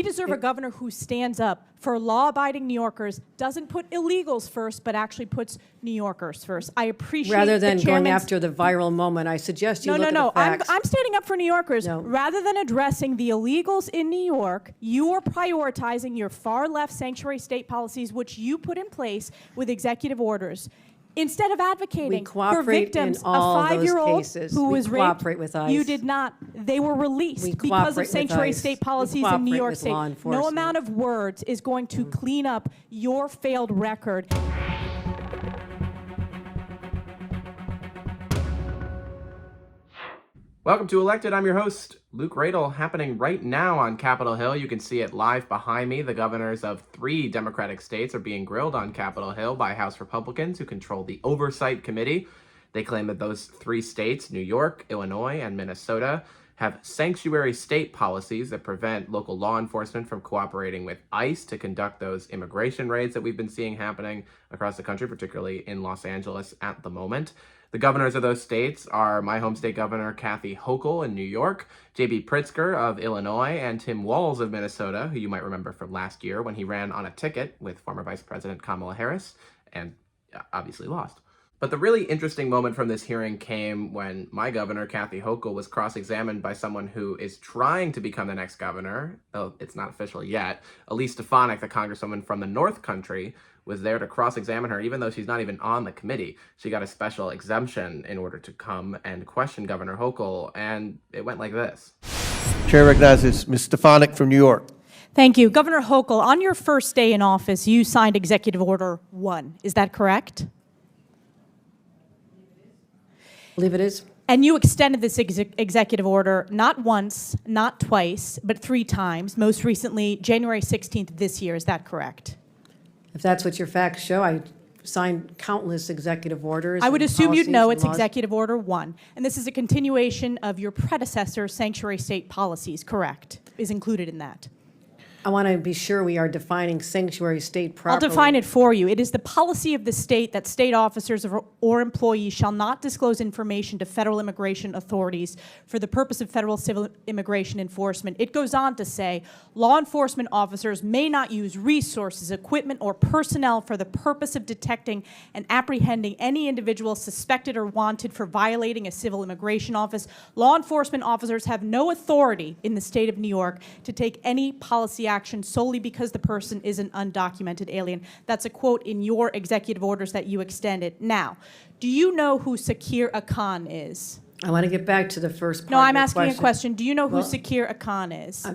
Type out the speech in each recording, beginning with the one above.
deserve a governor who stands up for law-abiding New Yorkers, doesn't put illegals first, but actually puts New Yorkers first. I appreciate rather than going after the viral moment, I suggest you look at the facts. I'm standing up for New Yorkers. No. Rather than addressing the illegals in New York, you are prioritizing your far-left sanctuary state policies, which you put in place with executive orders. Instead of advocating for victims, a 5-year-old who was raped, with ICE. you did not. They were released because of sanctuary state policies in New York State. No amount of words is going to clean up your failed record. Welcome to Elected. I'm your host, Luke Radel. Happening right now on Capitol Hill. You can see it live behind me. The governors of 3 Democratic states are being grilled on Capitol Hill by House Republicans who control the Oversight Committee. They claim that those 3 states, New York, Illinois, and Minnesota, have sanctuary state policies that prevent local law enforcement from cooperating with ICE to conduct those immigration raids that we've been seeing happening across the country, particularly in Los Angeles at the moment. The governors of those states are my home state governor, Kathy Hochul in New York, J.B. Pritzker of Illinois, and Tim Walz of Minnesota, who you might remember from last year when he ran on a ticket with former Vice President Kamala Harris and obviously lost. But the really interesting moment from this hearing came when my governor, Kathy Hochul, was cross-examined by someone who is trying to become the next governor, though it's not official yet. Elise Stefanik, the congresswoman from the North Country, was there to cross-examine her, even though she's not even on the committee. She got a special exemption in order to come and question Governor Hochul, and it went like this. Chair recognizes Ms. Stefanik from New York. Thank you. Governor Hochul, on your first day in office, you signed Executive Order 1. Is that correct? I believe it is. And you extended this executive order not once, not twice, but 3 times, most recently January 16th this year. Is that correct? If that's what your facts show, I signed countless executive orders. I would assume you'd know it's Executive Order 1. And this is a continuation of your predecessor's sanctuary state policies, correct? Is included in that. I want to be sure we are defining sanctuary state properly. I'll define it for you. It is the policy of the state that state officers or employees shall not disclose information to federal immigration authorities for the purpose of federal civil immigration enforcement. It goes on to say, law enforcement officers may not use resources, equipment, or personnel for the purpose of detecting and apprehending any individual suspected or wanted for violating a civil immigration office. Law enforcement officers have no authority in the state of New York to take any policy action solely because the person is an undocumented alien. That's a quote in your executive orders that you extended. Now, do you know who Sakir Akan is? I want to get back to the first part. No, I'm asking a question. Do you know who Sakir Akan is?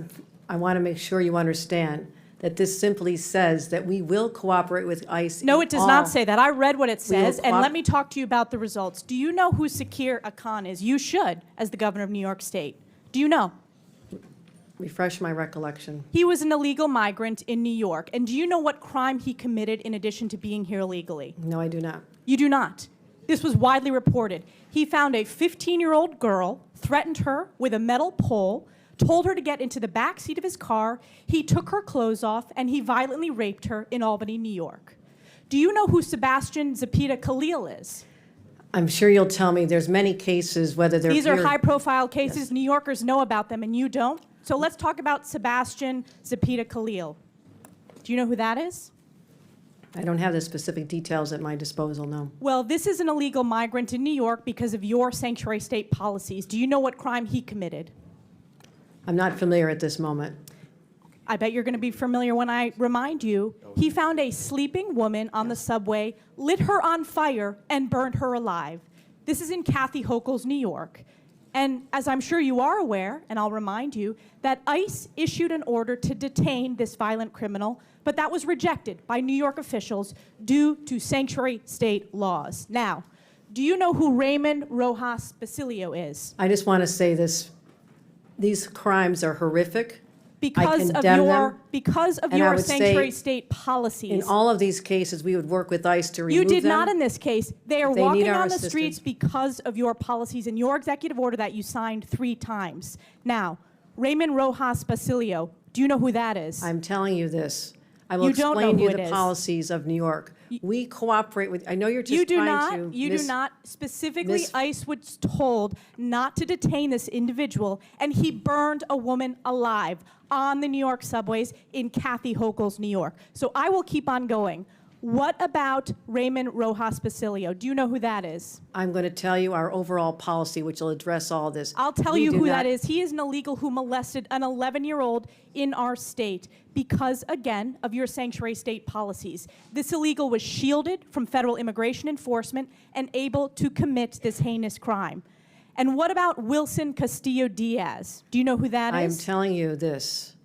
I want to make sure you understand that this simply says that we will cooperate with ICE. No, it does not say that. I read what it says, and let me talk to you about the results. Do you know who Sakir Akan is? You should, as the governor of New York State. Do you know? Refresh my recollection. He was an illegal migrant in New York. And do you know what crime he committed in addition to being here illegally? No, I do not. You do not. This was widely reported. He found a 15-year-old girl, threatened her with a metal pole, told her to get into the back seat of his car. He took her clothes off, and he violently raped her in Albany, New York. Do you know who Sebastian Zapita Khalil is? I'm sure you'll tell me there's many cases, whether they're These are high-profile cases. Yes. New Yorkers know about them, and you don't. So let's talk about Sebastian Zapita Khalil. Do you know who that is? I don't have the specific details at my disposal, no. Well, this is an illegal migrant in New York because of your sanctuary state policies. Do you know what crime he committed? I'm not familiar at this moment. I bet you're going to be familiar when I remind you. He found a sleeping woman on the subway, lit her on fire, and burned her alive. This is in Kathy Hochul's New York. And as I'm sure you are aware, and I'll remind you, that ICE issued an order to detain this violent criminal, but that was rejected by New York officials due to sanctuary state laws. Now, do you know who Raymond Rojas Basilio is? I just want to say this. These crimes are horrific. Because of your sanctuary state policies. In all of these cases, we would work with ICE to remove them. You did not in this case. They are walking on the streets because of your policies and your executive order that you signed 3 times. Now, Raymond Rojas Basilio, do you know who that is? I'm telling you this. I will You don't know explain who you it the is. policies of New York. We cooperate with, I know you're just You do trying to. you do miss- not. Specifically, miss- ICE was told not to detain this individual, and he burned a woman alive on the New York subways in Kathy Hochul's New York. So I will keep on going. What about Raymond Rojas Basilio? Do you know who that is? I'm going to tell you our overall policy, which will address all this. I'll tell We you do who not- that is. He is an illegal who molested an 11-year-old in our state because, again, of your sanctuary state policies. This illegal was shielded from federal immigration enforcement and able to commit this heinous crime. And what about Wilson Castillo-Diaz? Do you know who that I am is? telling you this.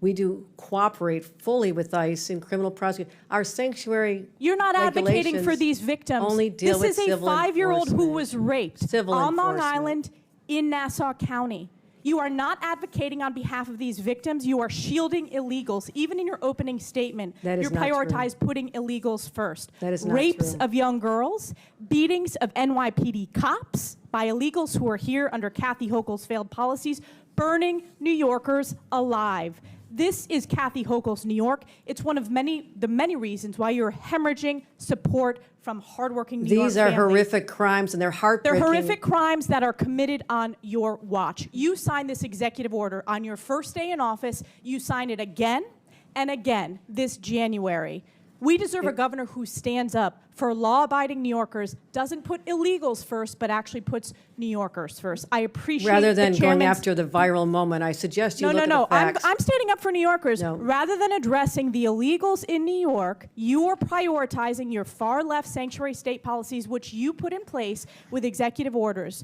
We do cooperate fully with ICE in criminal prosecution. Our sanctuary You're not advocating for regulations these victims. only deal This with is a civil 5-year-old who enforcement. was raped Civil on Long enforcement. Island in Nassau County. You are not advocating on behalf of these victims. You are shielding illegals. Even in your opening statement, That is you not true. prioritize putting illegals first. That is not Rapes true. of young girls, beatings of NYPD cops by illegals who are here under Kathy Hochul's failed policies, burning New Yorkers alive. This is Kathy Hochul's New York. It's one of the many reasons why you're hemorrhaging support from hardworking New York These are families. horrific crimes, and they're They're heartbreaking. horrific crimes that are committed on your watch. You signed this executive order on your first day in office. You signed it again and again this January. We deserve a governor who stands up for law-abiding New Yorkers, doesn't put illegals first, but actually puts New Yorkers first. I appreciate Rather than the going chairman's- after the viral moment, I suggest you No, look no, at the no. facts. I'm standing up for New Yorkers. No. Rather than addressing the illegals in New York, you are prioritizing your far-left sanctuary state policies, which you put in place with executive orders.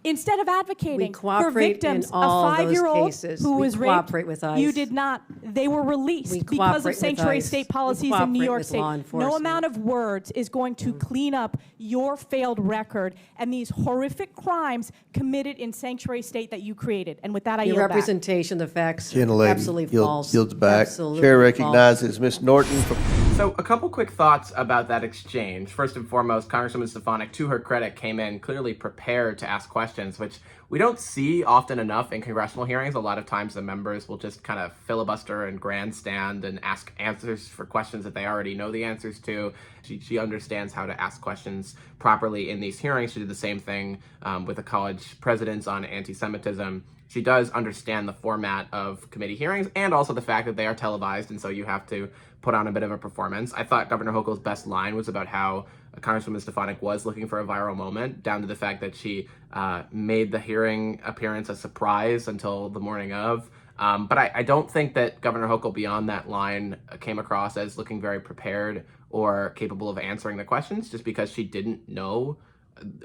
Instead of advocating for cooperate in victims, all a those 5-year-old cases. who We was raped, cooperate with ICE. you did not. They were released We because cooperate of with sanctuary ICE. state We policies in New cooperate York with State. law No enforcement. amount of words is going to clean up your failed record and these horrific crimes committed in sanctuary state that you created. And with that, I Your yield back. representation, the facts are Gentlelady absolutely false. yields back. Absolutely Chair false. recognizes Ms. Norton from So a couple quick thoughts about that exchange. First and foremost, Congresswoman Stefanik, to her credit, came in clearly prepared to ask questions, which we don't see often enough in congressional hearings. A lot of times the members will just kind of filibuster and grandstand and ask answers for questions that they already know the answers to. She understands how to ask questions properly in these hearings. She did the same thing with the college presidents on anti-Semitism. She does understand the format of committee hearings and also the fact that they are televised, and so you have to put on a bit of a performance. I thought Governor Hochul's best line was about how Congresswoman Stefanik was looking for a viral moment, down to the fact that she made the hearing appearance a surprise until the morning of. But I don't think that Governor Hochul, beyond that line, came across as looking very prepared or capable of answering the questions, just because she didn't know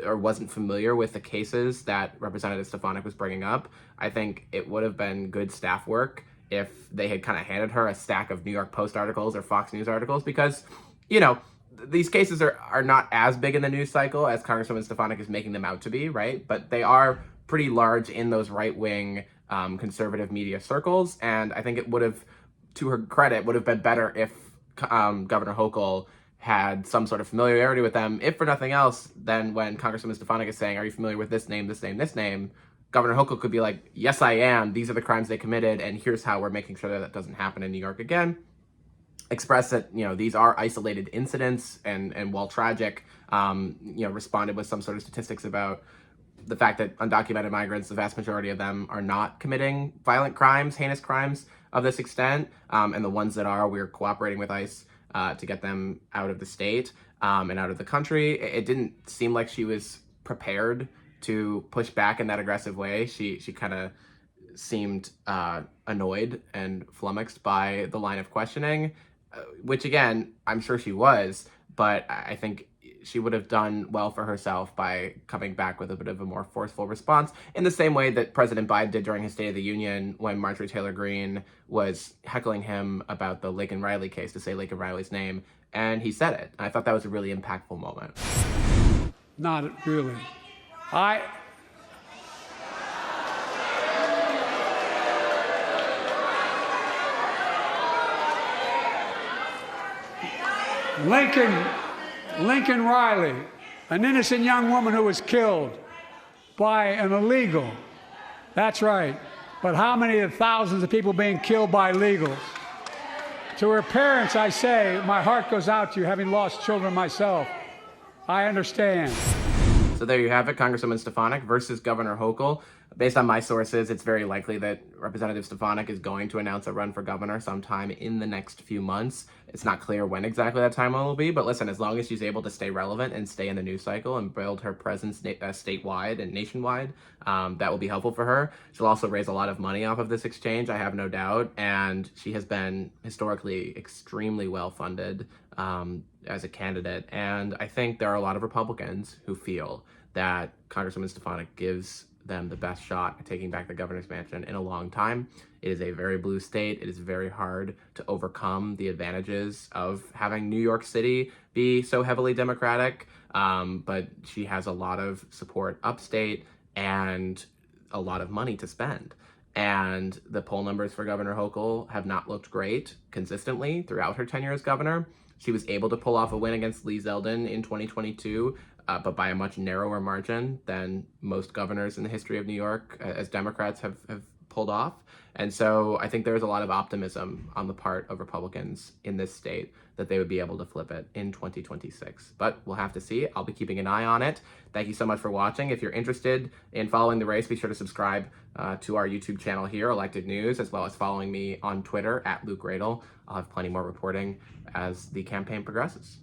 or wasn't familiar with the cases that Representative Stefanik was bringing up. I think it would have been good staff work if they had kind of handed her a stack of New York Post articles or Fox News articles, because, you know, these cases are not as big in the news cycle as Congresswoman Stefanik is making them out to be, right? But they are pretty large in those right-wing conservative media circles, and I think it would have, to her credit, would have been better if Governor Hochul had some sort of familiarity with them, if for nothing else, then when Congresswoman Stefanik is saying, are you familiar with this name, this name, this name, Governor Hochul could be like, yes, I am. These are the crimes they committed, and here's how we're making sure that that doesn't happen in New York again. Express that, you know, these are isolated incidents, and while tragic, responded with some sort of statistics about the fact that undocumented migrants, the vast majority of them, are not committing violent crimes, heinous crimes of this extent, and the ones that are, we're cooperating with ICE to get them out of the state and out of the country. It didn't seem like she was prepared to push back in that aggressive way. She kind of seemed annoyed and flummoxed by the line of questioning, which again, I'm sure she was, but I think she would have done well for herself by coming back with a bit of a more forceful response, in the same way that President Biden did during his State of the Union when Marjorie Taylor Greene was heckling him about the Laken Riley case, to say Laken Riley's name, and he said it. I thought that was a really impactful moment. Not really. Lincoln Riley, an innocent young woman who was killed by an illegal. That's right. But how many of thousands of people being killed by illegals? To her parents, I say, my heart goes out to you, having lost children myself. I understand. So there you have it, Congresswoman Stefanik versus Governor Hochul. Based on my sources, it's very likely that Representative Stefanik is going to announce a run for governor sometime in the next few months. It's not clear when exactly that timeline will be, but listen, as long as she's able to stay relevant and stay in the news cycle and build her presence statewide and nationwide, that will be helpful for her. She'll also raise a lot of money off of this exchange, I have no doubt, and she has been historically extremely well funded as a candidate, and I think there are a lot of Republicans who feel that Congresswoman Stefanik gives them the best shot at taking back the governor's mansion in a long time. It is a very blue state. It is very hard to overcome the advantages of having New York City be so heavily Democratic, but she has a lot of support upstate and a lot of money to spend. And the poll numbers for Governor Hochul have not looked great consistently throughout her tenure as governor. She was able to pull off a win against Lee Zeldin in 2022, but by a much narrower margin than most governors in the history of New York as Democrats have pulled off. And so I think there's a lot of optimism on the part of Republicans in this state that they would be able to flip it in 2026. But we'll have to see. I'll be keeping an eye on it. Thank you so much for watching. If you're interested in following the race, be sure to subscribe to our YouTube channel here, Elected News, as well as following me on Twitter @Luke Radel. I'll have plenty more reporting as the campaign progresses.